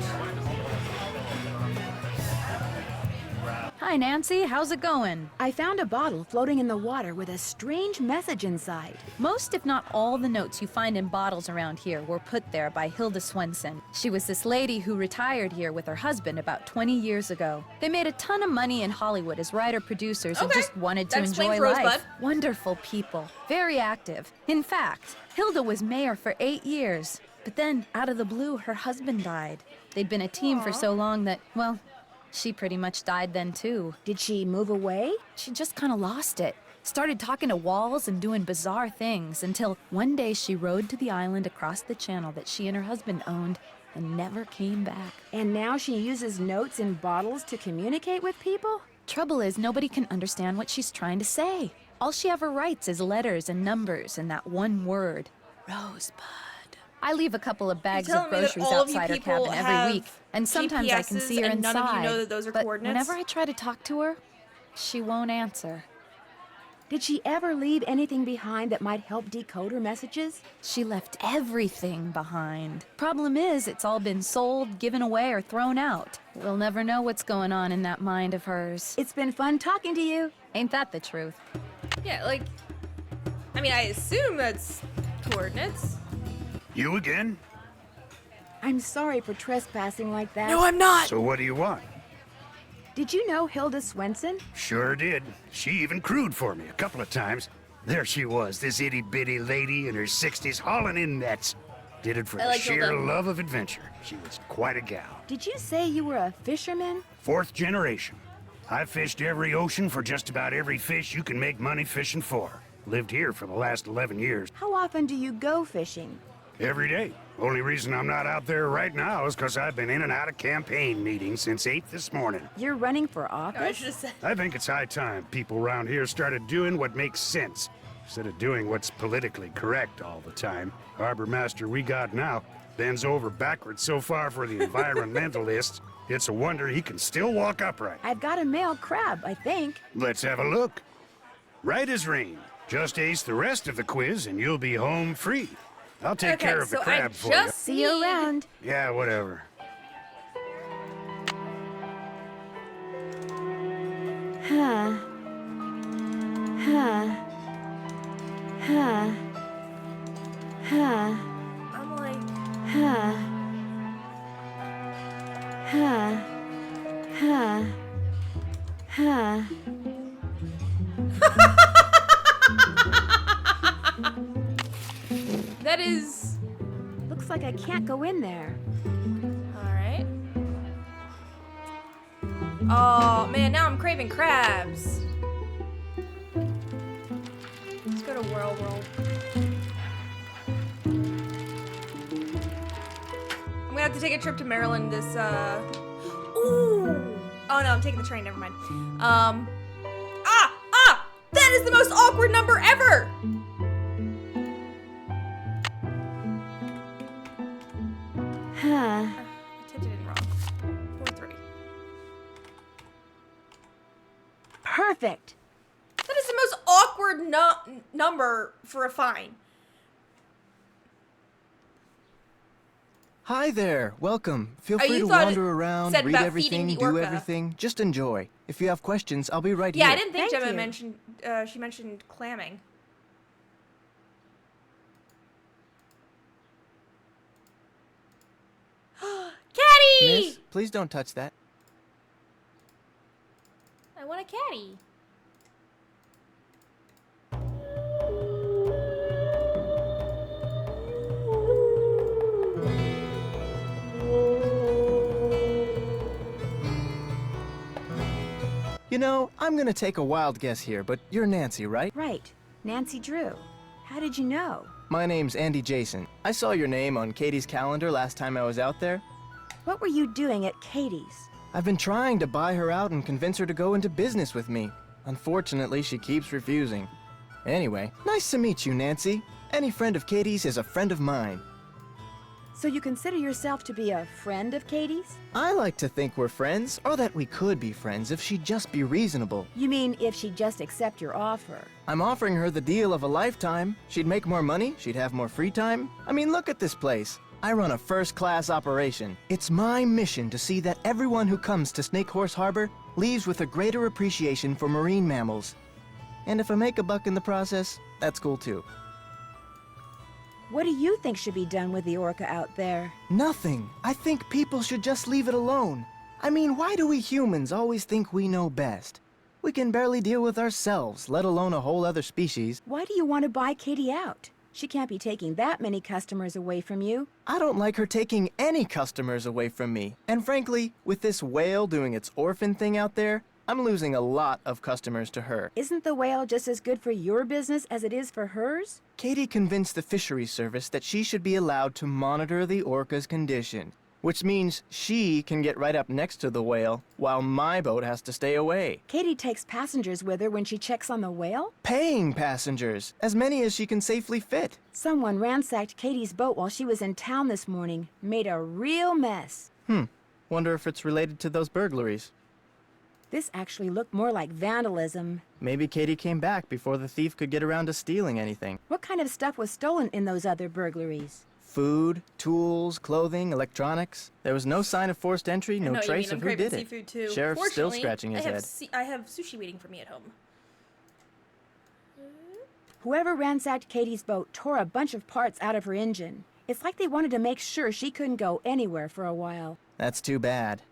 Hi, Nancy. How's it going? I found a bottle floating in the water with a strange message inside. Most, if not all, the notes you find in bottles around here were put there by Hilda Swenson. She was this lady who retired here with her husband about 20 years ago. They made a ton of money in Hollywood as writer-producers and just wanted to enjoy life. Wonderful people. Very active. In fact, Hilda was mayor for 8 years. But then, out of the blue, her husband died. They'd been a team for so long that, well, she pretty much died then, too. Did she move away? She just kind of lost it. Started talking to walls and doing bizarre things until one day she rode to the island across the channel that she and her husband owned and never came back. And now she uses notes in bottles to communicate with people? Trouble is, nobody can understand what she's trying to say. All she ever writes is letters and numbers and that one word, Rosebud. I leave a couple of bags of groceries outside her cabin every week, and sometimes I can see her inside. None of you know that those are but coordinates? whenever I try to talk to her, she won't answer. Did she ever leave anything behind that might help decode her messages? She left everything behind. Problem is, it's all been sold, given away, or thrown out. We'll never know what's going on in that mind of hers. It's been fun talking to you. Ain't that the truth? Yeah, like, I mean, I assume that's coordinates. You again? I'm sorry for trespassing like that. No, I'm not! So what do you want? Did you know Hilda Swenson? Sure did. She even crewed for me a couple of times. There she was, this itty-bitty lady in her 60s hauling in nets. Did it for the sheer love of adventure. She was quite a gal. Did you say you were a fisherman? 4th generation. I've fished every ocean for just about every fish you can make money fishing for. Lived here for the last 11 years. How often do you go fishing? Every day. Only reason I'm not out there right now is because I've been in and out of campaign meetings since 8 this morning. You're running for office? I think it's high time people around here started doing what makes sense, instead of doing what's politically correct all the time. Harbor master we got now bends over backwards so far for the environmentalists, it's a wonder he can still walk upright. I've got a male crab, I think. Let's have a look. Right as rain. Just ace the rest of the quiz and you'll be home free. I'll take care of the crab for you. See you around. Yeah, whatever. Huh. Huh. Huh. Huh. I'm like... Huh. Huh. Huh. Huh. That is... Looks like I can't go in there. Alright. Oh, man, now I'm craving crabs. Let's go to World. I'm gonna have to take a trip to Maryland this, Ooh! Oh, no, I'm taking the train, never mind. That is the most awkward number ever! Huh. I typed it in wrong. 4-3. Perfect. That is the most awkward number for a fine. Hi there, welcome. Feel free to wander around, read everything, do everything. Just enjoy. If you have questions, I'll be right here. Yeah, I didn't think Gemma mentioned, she mentioned clamming. Caddy! Miss, please don't touch that. I want a caddy. You know, I'm gonna take a wild guess here, but you're Nancy, right? Right. Nancy Drew. How did you know? My name's Andy Jason. I saw your name on Katie's calendar last time I was out there. What were you doing at Katie's? I've been trying to buy her out and convince her to go into business with me. Unfortunately, she keeps refusing. Anyway, nice to meet you, Nancy. Any friend of Katie's is a friend of mine. So you consider yourself to be a friend of Katie's? I like to think we're friends, or that we could be friends if she'd just be reasonable. You mean if she'd just accept your offer? I'm offering her the deal of a lifetime. She'd make more money, she'd have more free time. I mean, look at this place. I run a first-class operation. It's my mission to see that everyone who comes to Snake Horse Harbor leaves with a greater appreciation for marine mammals. And if I make a buck in the process, that's cool too. What do you think should be done with the orca out there? Nothing. I think people should just leave it alone. I mean, why do we humans always think we know best? We can barely deal with ourselves, let alone a whole other species. Why do you want to buy Katie out? She can't be taking that many customers away from you. I don't like her taking any customers away from me. And frankly, with this whale doing its orphan thing out there, I'm losing a lot of customers to her. Isn't the whale just as good for your business as it is for hers? Katie convinced the fisheries service that she should be allowed to monitor the orca's condition, which means she can get right up next to the whale while my boat has to stay away. Katie takes passengers with her when she checks on the whale? Paying passengers, as many as she can safely fit. Someone ransacked Katie's boat while she was in town this morning. Made a real mess. Wonder if it's related to those burglaries. This actually looked more like vandalism. Maybe Katie came back before the thief could get around to stealing anything. What kind of stuff was stolen in those other burglaries? Food, tools, clothing, electronics. There was no sign of forced entry, no trace of who did it. Seafood too. Sheriff's still scratching his head. I have sushi waiting for me at home. Whoever ransacked Katie's boat tore a bunch of parts out of her engine. It's like they wanted to make sure she couldn't go anywhere for a while. That's too bad.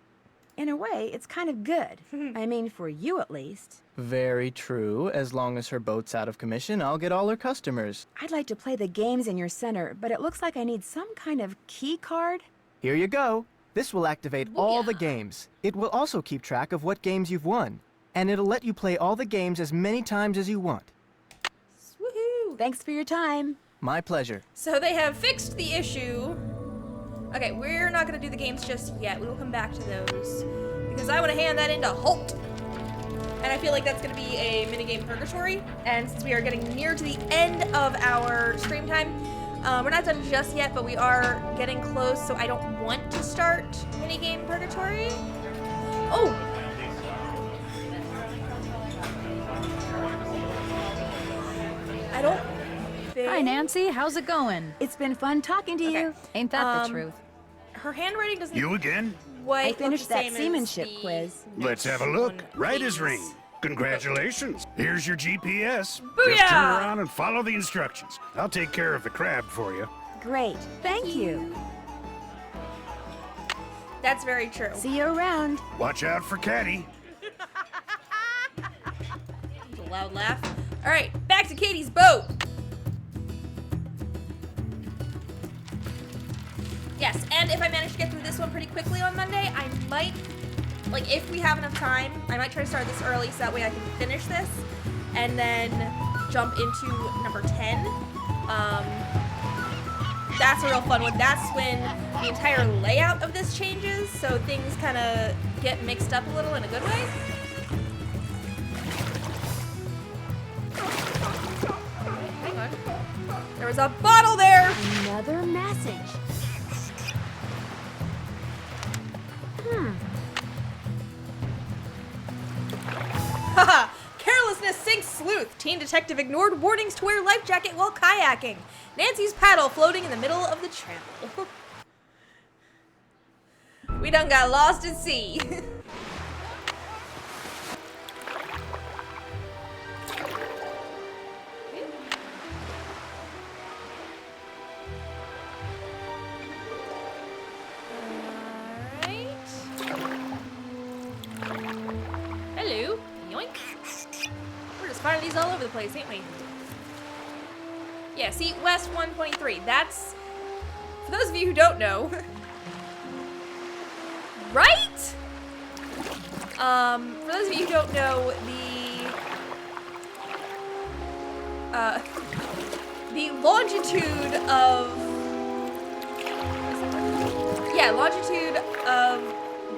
In a way, it's kind of good. I mean, for you at least. Very true. As long as her boat's out of commission, I'll get all her customers. I'd like to play the games in your center, but it looks like I need some kind of key card. Here you go. This will activate all the games. It will also keep track of what games you've won. And it'll let you play all the games as many times as you want. Woohoo! Thanks for your time. My pleasure. So they have fixed the issue. Okay, we're not going to do the games just yet. We will come back to those. Because I want to hand that into Holt. And I feel like that's going to be a minigame purgatory. And since we are getting near to the end of our stream time, we're not done just yet, but we are getting close, so I don't want to start minigame purgatory. Oh! I don't think... Hi, Nancy. How's it going? It's been fun talking to you. Ain't that the truth? Her handwriting doesn't... You again? I finished that seamanship quiz. Let's have a look. Right as rain. Congratulations. Here's your GPS. Booyah! Just turn around and follow the instructions. I'll take care of the crab for you. Great. Thank you. That's very true. See you around. Watch out for Caddy. That's a loud laugh. All right, back to Katie's boat. Yes, and if I manage to get through this one pretty quickly on Monday, I might, like, if we have enough time, I might try to start this early so that way I can finish this and then jump into number 10. That's a real fun one. That's when the entire layout of this changes, so things kind of get mixed up a little in a good way. Hang on. There was a bottle there! Another message. Haha! Carelessness sinks sleuth. Teen detective ignored warnings to wear life jacket while kayaking. Nancy's paddle floating in the middle of the channel. We done got lost at sea. Hello. Yoink. We're just finding these all over the place, ain't we? Yeah, see, West 123. That's, for those of you who don't know, right? For those of you who don't know, the longitude of, yeah, longitude of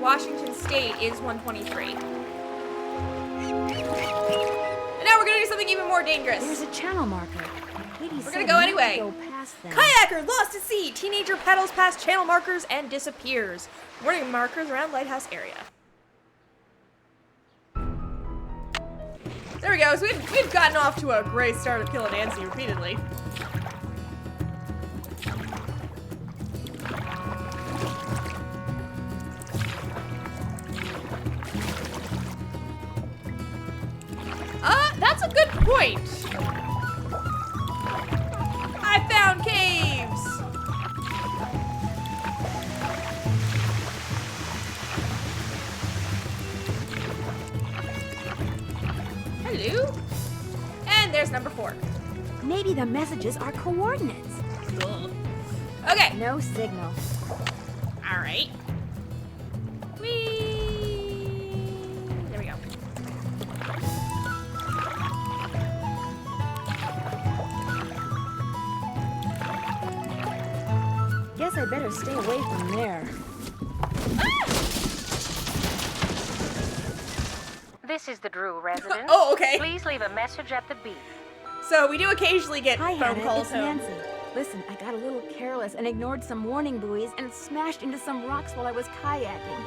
Washington State is 123. And now we're gonna do something even more dangerous. There's a channel marker. We're gonna go anyway. Kayaker lost at sea. Teenager paddles past channel markers and disappears. Warning markers around lighthouse area. There we go. So we've gotten off to a great start of killing Nancy repeatedly. That's a good point. I found caves. Hello. And there's number 4. Maybe the messages are coordinates. Cool. Okay. No signal. All right. Whee! There we go. Guess I better stay away from there. This is the Drew residence. Oh, okay. Please leave a message at the beep. So we do occasionally get Hi, phone Hannah, calls it's home. Nancy. Listen, I got a little careless and ignored some warning buoys and smashed into some rocks while I was kayaking.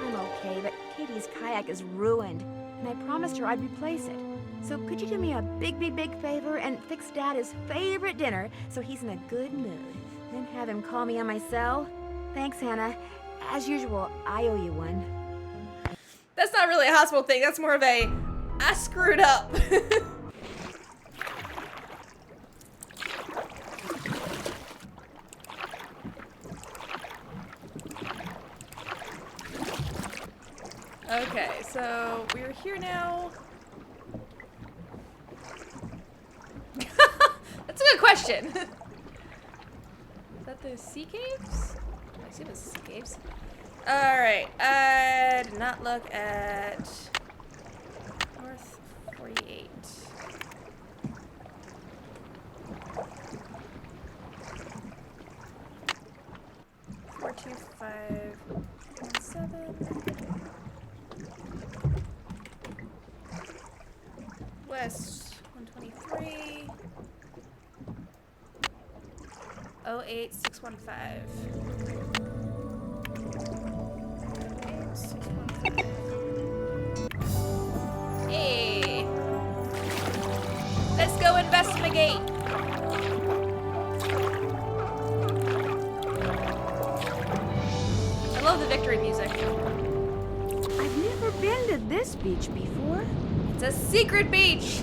I'm okay, but Katie's kayak is ruined, and I promised her I'd replace it. So could you do me a big favor and fix Dad his favorite dinner so he's in a good mood? Then have him call me on my cell? Thanks, Hannah. As usual, I owe you one. That's not really a hospital thing. That's more of a, I screwed up. Okay, so we're here now. That's a good question. Is that the sea caves? I assume it's the sea caves. Alright, I did not look at North 48. Four, 2, 5, 7. West 123. 08615. 08615. Hey! Let's go investigate! I love the victory music. I've never been to this beach before. It's a secret beach!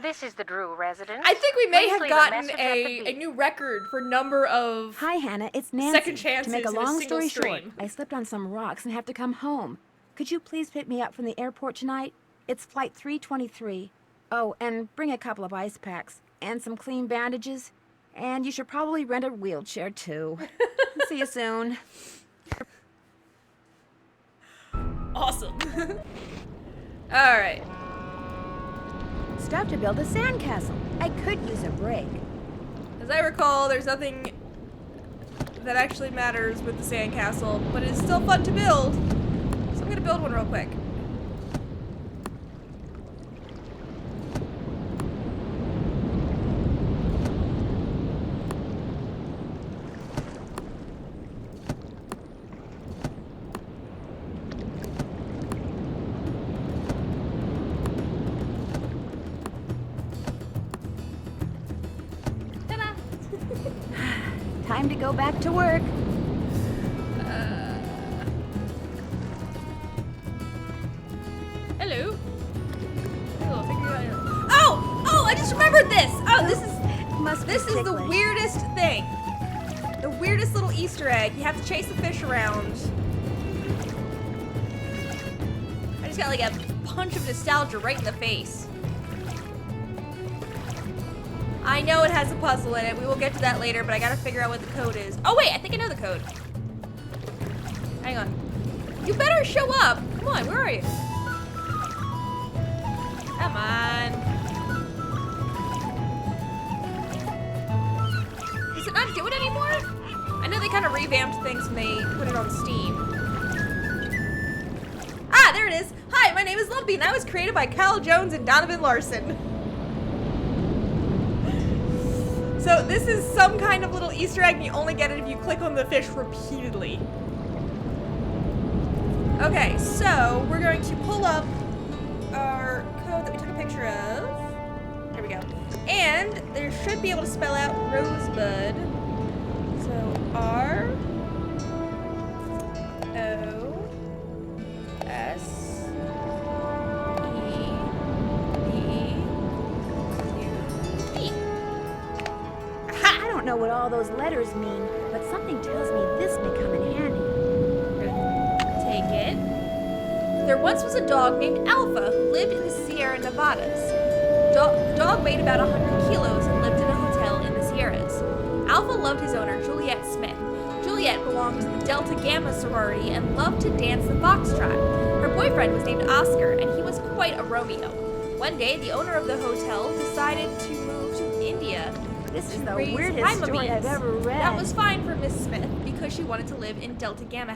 This is the Drew residence. I think we may Please have leave gotten a message at the a beep. new record for number of Hi, Hannah. It's Nancy. second chances To make a in long single story stream. short, I slipped on some rocks and have to come home. Could you please pick me up from the airport tonight? It's flight 323. Oh, and bring a couple of ice packs and some clean bandages. And you should probably rent a wheelchair, too. See you soon. Awesome. Alright. Stuff to build a sandcastle. I could use a break. As I recall, there's nothing that actually matters with the sandcastle, but it's still fun to build. So I'm gonna build one real quick. Time to go back to work. Hello. Oh, figure it out. Oh, I just remembered this. Oh, this is the weirdest thing. The weirdest little Easter egg. You have to chase the fish around. I just got like a punch of nostalgia right in the face. I know it has a puzzle in it. We will get to that later, but I gotta figure out what the code is. Oh wait, I think I know the code. Hang on. You better show up. Come on, where are you? Come on. Does it not do it anymore? I know they kind of revamped things when they put it on Steam. Ah, there it is. Hi, my name is Lumpy, and I was created by Kyle Jones and Donovan Larson. So this is some kind of little Easter egg, and you only get it if you click on the fish repeatedly. Okay, so we're going to pull up our code that we took a picture of. There we go. And there should be able to spell out Rosebud. So R O S E B U B. I don't know what all those letters mean, but something tells me this may come in handy. Take it. There once was a dog named Alpha who lived in the Sierra Nevadas. Dog weighed about 100 kilos and lived in a hotel in the Sierras. Alpha loved his owner, Juliet Smith. Juliet belonged to the Delta Gamma sorority and loved to dance the foxtrot. Her boyfriend was named Oscar, and he was quite a Romeo. One day, the owner of the hotel decided to move to India. This is the weirdest story I've ever read. That was fine for Miss Smith because she wanted to live in the Delta Gamma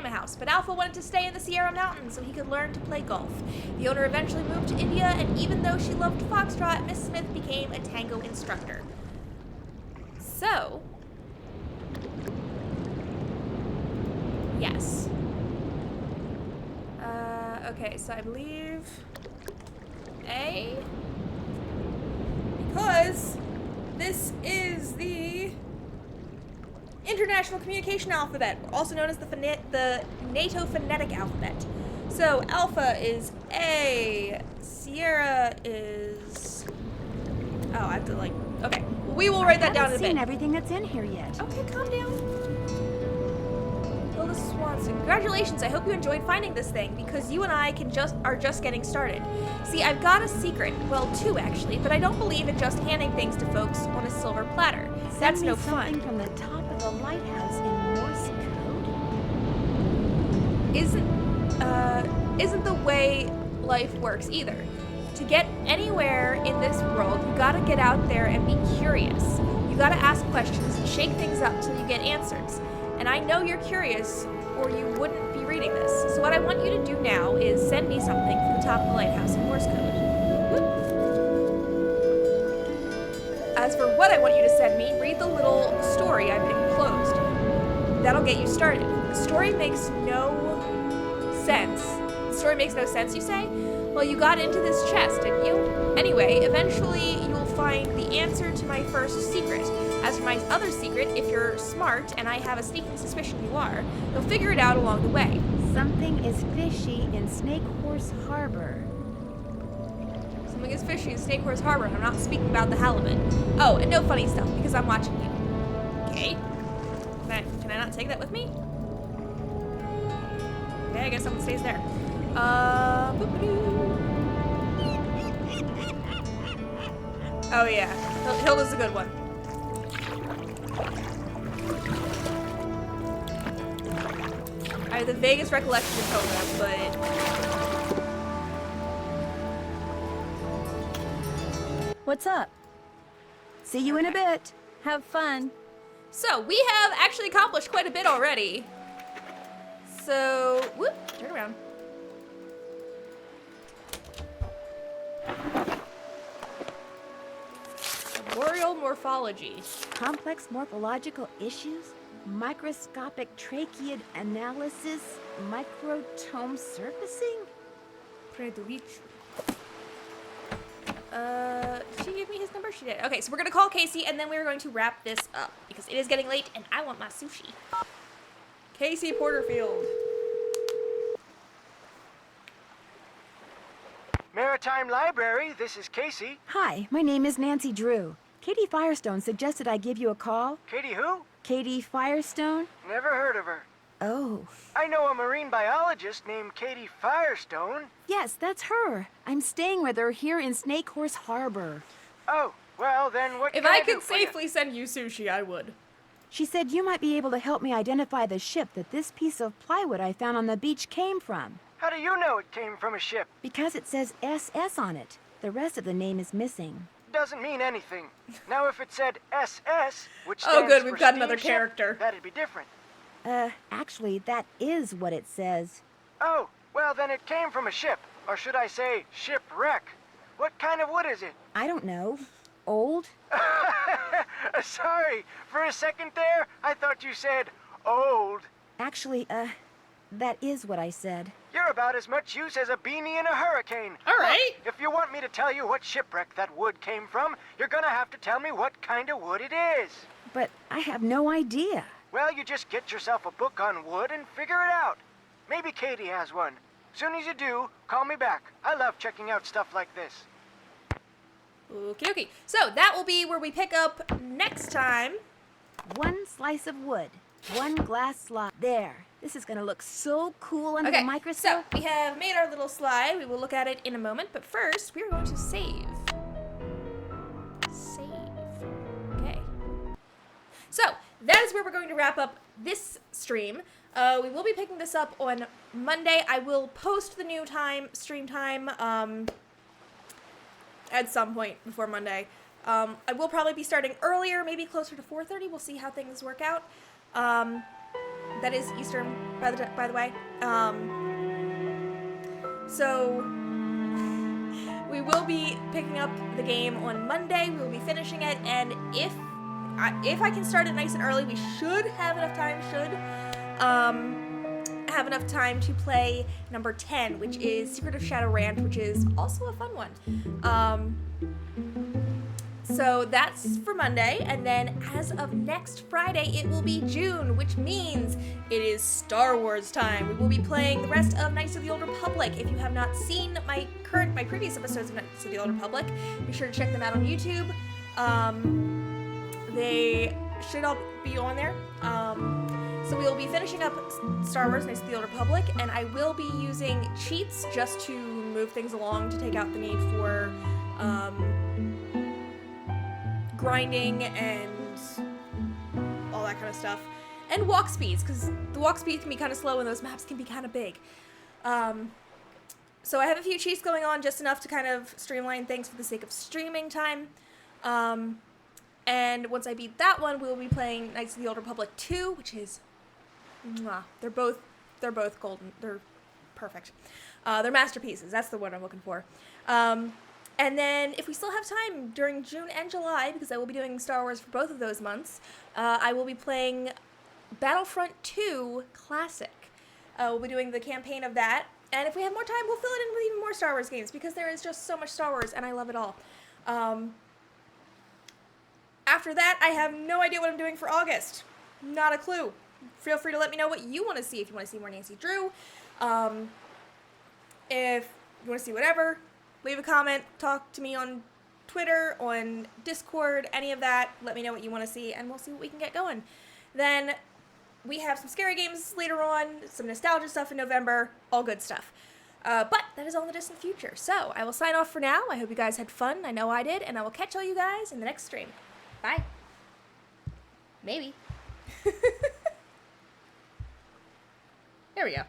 house, but Alpha wanted to stay in the Sierra Mountains so he could learn to play golf. The owner eventually moved to India, and even though she loved foxtrot, Miss Smith became a tango instructor. So, yes. Okay, so I believe A, because this is the International Communication Alphabet, also known as the NATO Phonetic Alphabet. So Alpha is A, Sierra is, oh, I have to like, okay, We will write that down in a bit. I haven't seen everything that's in here yet. Okay, calm down. Hilda Swanson, congratulations. I hope you enjoyed finding this thing because you and I are just getting started. See, I've got a secret. Well, two actually, but I don't believe in just handing things to folks on a silver platter. That's no fun. Something from the top of the lighthouse in Morse code? Isn't the way life works either. To get anywhere in this world, you gotta get out there and be curious. You gotta ask questions and shake things up till you get answers. And I know you're curious, or you wouldn't be reading this. So what I want you to do now is send me something from the top of the lighthouse in Morse code. Whoop. As for what I want you to send me, read the little story I've enclosed. That'll get you started. The story makes no sense. The story makes no sense, you say? Well, you got into this chest, didn't you? Anyway, eventually you'll find the answer to my first secret. As for my other secret, if you're smart, and I have a sneaking suspicion you are, you'll figure it out along the way. Something is fishy in Snake Horse Harbor. Something is fishy in Snake Horse Harbor, and I'm not speaking about the halibut. Oh, and no funny stuff, because I'm watching you. Okay. Can I not take that with me? Okay, I guess someone stays there. Oh yeah, Hilda's a good one. I have the vaguest recollection of Hilda, but... What's up? See you in a bit. Have fun. So, we have actually accomplished quite a bit already. So, whoop, turn around. Arboreal morphology. Complex morphological issues, microscopic tracheid analysis, microtome surfacing? Did she give me his number? She did. Okay, so we're gonna call Casey and then we're going to wrap this up because it is getting late and I want my sushi. Casey Porterfield. Maritime Library, this is Casey. Hi, my name is Nancy Drew. Katie Firestone suggested I give you a call. Katie who? Katie Firestone? Never heard of her. Oh. I know a marine biologist named Katie Firestone. Yes, that's her. I'm staying with her here in Snake Horse Harbor. Oh, well then what If can I I do could for safely you? send you sushi, I would. She said you might be able to help me identify the ship that this piece of plywood I found on the beach came from. How do you know it came from a ship? Because it says SS on it. The rest of the name is missing. Doesn't mean anything. Now if it said SS, which Oh stands good, for we've got another steamship, character. that'd be different. Actually, that is what it says. Oh, well then it came from a ship. Or should I say, shipwreck. What kind of wood is it? I don't know. Old? Sorry, for a second there, I thought you said old. Actually, that is what I said. You're about as much use as a beanie in a hurricane. All right. Look, if you want me to tell you what shipwreck that wood came from, you're gonna have to tell me what kind of wood it is. But I have no idea. Well, you just get yourself a book on wood and figure it out. Maybe Katie has one. Soon as you do, call me back. I love checking out stuff like this. Okie dokie. So that will be where we pick up next time. One slice of wood. One glass slide. There. This is gonna look so cool under the microscope. So we have made our little slide. We will look at it in a moment, but first we are going to save. Okay. So that is where we're going to wrap up this stream. We will be picking this up on Monday. I will post the new stream time, at some point before Monday. I will probably be starting earlier, maybe closer to 4:30. We'll see how things work out. That is Eastern, by the way. So we will be picking up the game on Monday. We will be finishing it, and if I can start it nice and early, we should have enough time. Have enough time to play number 10, which is Secret of Shadow Ranch, which is also a fun one. So that's for Monday, and then as of next Friday, it will be June, which means it is Star Wars time. We will be playing the rest of Knights of the Old Republic. If you have not seen my previous episodes of Knights of the Old Republic, be sure to check them out on YouTube. they should all be on there. So we will be finishing up Star Wars Knights of the Old Republic, and I will be using cheats just to move things along to take out the need for grinding and all that kind of stuff. And walk speeds, because the walk speed can be kind of slow and those maps can be kind of big. So I have a few cheats going on, just enough to kind of streamline things for the sake of streaming time. And once I beat that one, we'll be playing Knights of the Old Republic 2, which is... They're both golden. They're perfect. They're masterpieces. That's the word I'm looking for. And then, if we still have time during June and July, because I will be doing Star Wars for both of those months, I will be playing Battlefront 2 Classic. We'll be doing the campaign of that. And if we have more time, we'll fill it in with even more Star Wars games, because there is just so much Star Wars, and I love it all. After that, I have no idea what I'm doing for August. Not a clue. Feel free to let me know what you want to see. If you want to see more Nancy Drew, if you want to see whatever, leave a comment, talk to me on Twitter, on Discord, any of that. Let me know what you want to see, and we'll see what we can get going. Then we have some scary games later on, some nostalgia stuff in November, all good stuff. But that is all in the distant future. So I will sign off for now. I hope you guys had fun. I know I did, and I will catch all you guys in the next stream. Bye. Maybe. There we go.